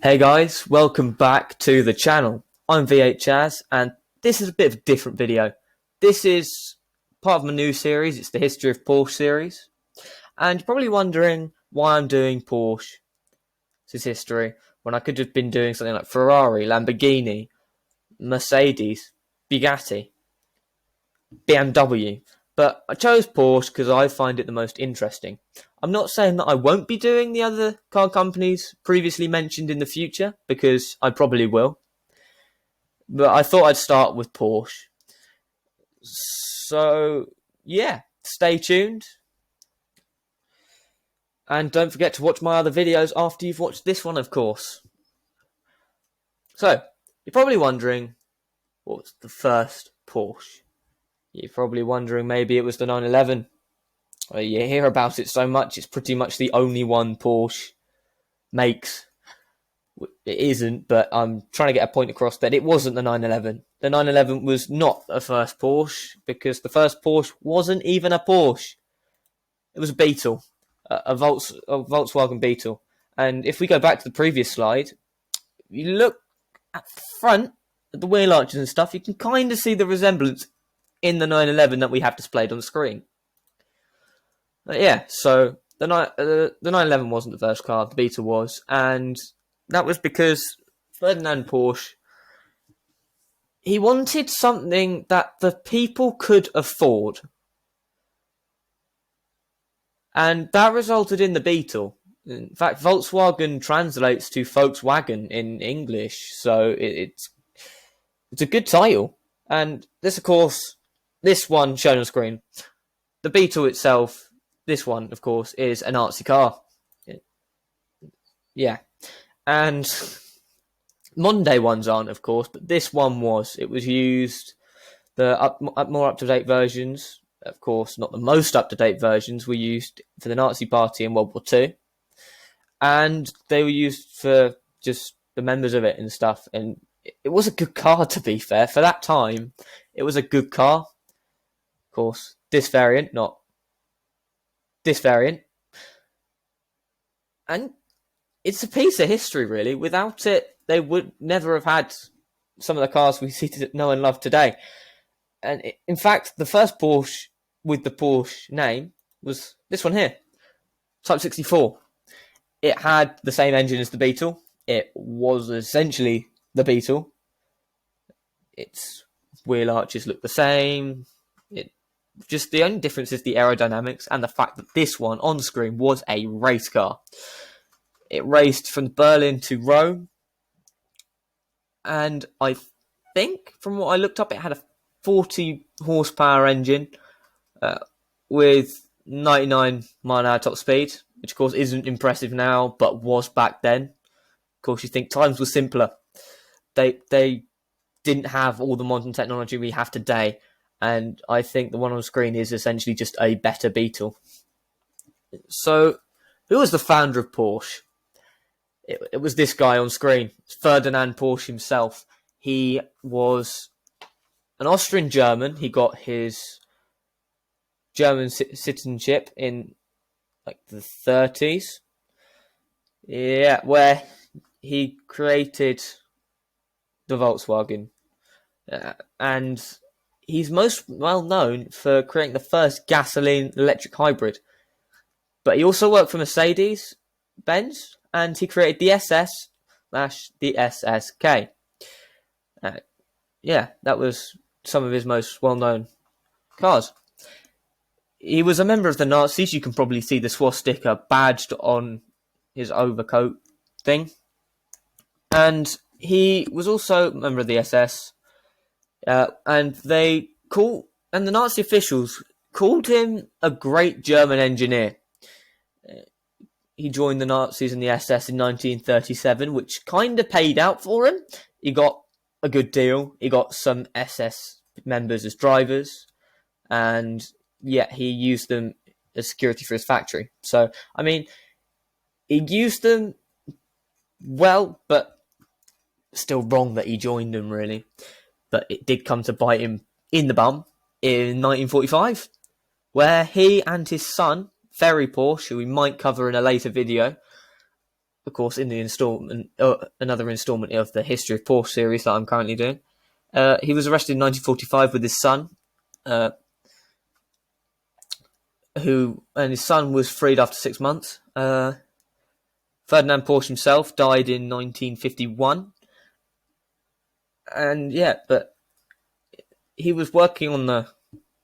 Hey guys, welcome back to the channel. I'm VHaz and this is a bit of a different video. This is part of my new series, it's the History of Porsche series. And you're probably wondering why I'm doing Porsche. This is history, when I could have been doing something like Ferrari, Lamborghini, Mercedes, Bugatti, BMW. But I chose Porsche because I find it the most interesting. I'm not saying that I won't be doing the other car companies previously mentioned in the future, because I probably will. But I thought I'd start with Porsche. So, yeah, stay tuned. And don't forget to watch my other videos after you've watched this one, of course. So, you're probably wondering, what's the first Porsche? You're probably wondering maybe it was the 911. Well, you hear about it so much, it's pretty much the only one Porsche makes. It isn't, but I'm trying to get a point across that it wasn't the 911. The 911 was not a first Porsche, because the first Porsche wasn't even a Porsche. It was a Beetle, a Volkswagen Beetle. And if we go back to the previous slide, you look at the front, at the wheel arches and stuff, you can kind of see the resemblance in the 911 that we have displayed on the screen. Yeah, so the 911 wasn't the first car, the Beetle was, and that was because Ferdinand Porsche, he wanted something that the people could afford. And that resulted in the Beetle. In fact, Volkswagen translates to Volkswagen in English, so it's a good title. And this, of course, this one shown on screen, the Beetle itself, this one, of course, is a Nazi car. Yeah. And modern day ones aren't, of course, but this one was. It was used, the more up-to-date versions, of course, not the most up-to-date versions, were used for the Nazi Party in World War II. And they were used for just the members of it and stuff. And it was a good car, to be fair. For that time, it was a good car. Of course, this variant, not this variant. And it's a piece of history, really. Without it, they would never have had some of the cars we see to know and love today. And in fact, the first Porsche with the Porsche name was this one here, Type 64. It had the same engine as the Beetle. It was essentially the Beetle. Its wheel arches look the same. Just the only difference is the aerodynamics and the fact that this one on screen was a race car. It raced from Berlin to Rome. And I think, from what I looked up, it had a 40 horsepower engine with 99 mile an hour top speed, which of course isn't impressive now, but was back then. Of course, you think times were simpler. They didn't have all the modern technology we have today, and I think the one on the screen is essentially just a better Beetle. So, who was the founder of Porsche? It was this guy on screen, Ferdinand Porsche himself. He was an Austrian German. He got his German citizenship in like the 30s. Yeah, where he created the Volkswagen. And he's most well known for creating the first gasoline electric hybrid. But he also worked for Mercedes-Benz, and he created the SS/the SSK. Yeah, that was some of his most well-known cars. He was a member of the Nazis. You can probably see the swastika badged on his overcoat thing. And he was also a member of the SS. And the Nazi officials called him a great German engineer. He joined the Nazis and the SS in 1937, which kind of paid out for him. He got a good deal. He got some SS members as drivers, and yeah, he used them as security for his factory. So, I mean, he used them well, but still wrong that he joined them, really. But it did come to bite him in the bum in 1945, where he and his son, Ferry Porsche, who we might cover in a later video, of course, in the another installment of the History of Porsche series that I'm currently doing. He was arrested in 1945 with his son, and his son was freed after 6 months. Ferdinand Porsche himself died in 1951, and yeah, but he was working on the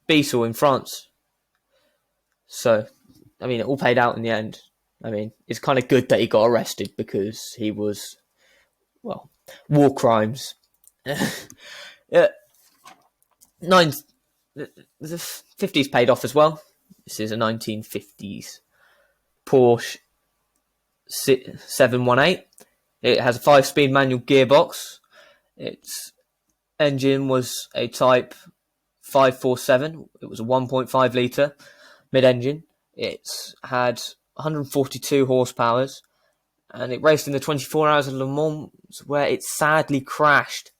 Beetle in France, so I mean, it all paid out in the end. I mean, it's kind of good that he got arrested because he was, well, war crimes. Yeah, the 50s paid off as well. This is a 1950s Porsche 718. It has a 5-speed manual gearbox. Its engine was a Type 547. It was a 1.5 litre mid-engine. It had 142 horsepower, and it raced in the 24 Hours of Le Mans, where it sadly crashed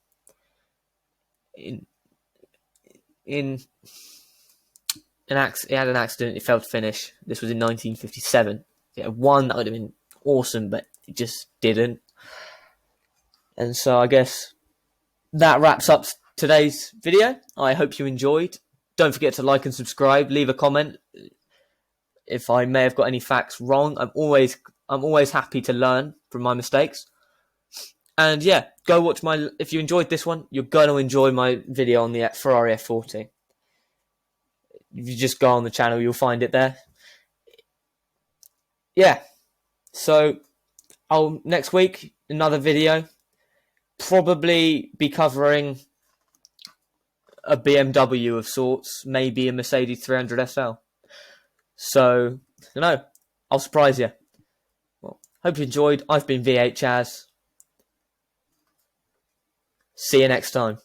it had an accident. It failed to finish. This was in 1957. If it won, that would have been awesome, but it just didn't. And so I guess that wraps up today's video. I hope you enjoyed. Don't forget to like and subscribe. Leave a comment if I may have got any facts wrong. I'm always happy to learn from my mistakes. And yeah, go watch if you enjoyed this one, you're going to enjoy my video on the Ferrari F40. If you just go on the channel, you'll find it there. Yeah. So next week, another video. Probably be covering a BMW of sorts, maybe a Mercedes 300 SL. So, I don't know. I'll surprise you. Well, hope you enjoyed. I've been V8 Chaz. See you next time.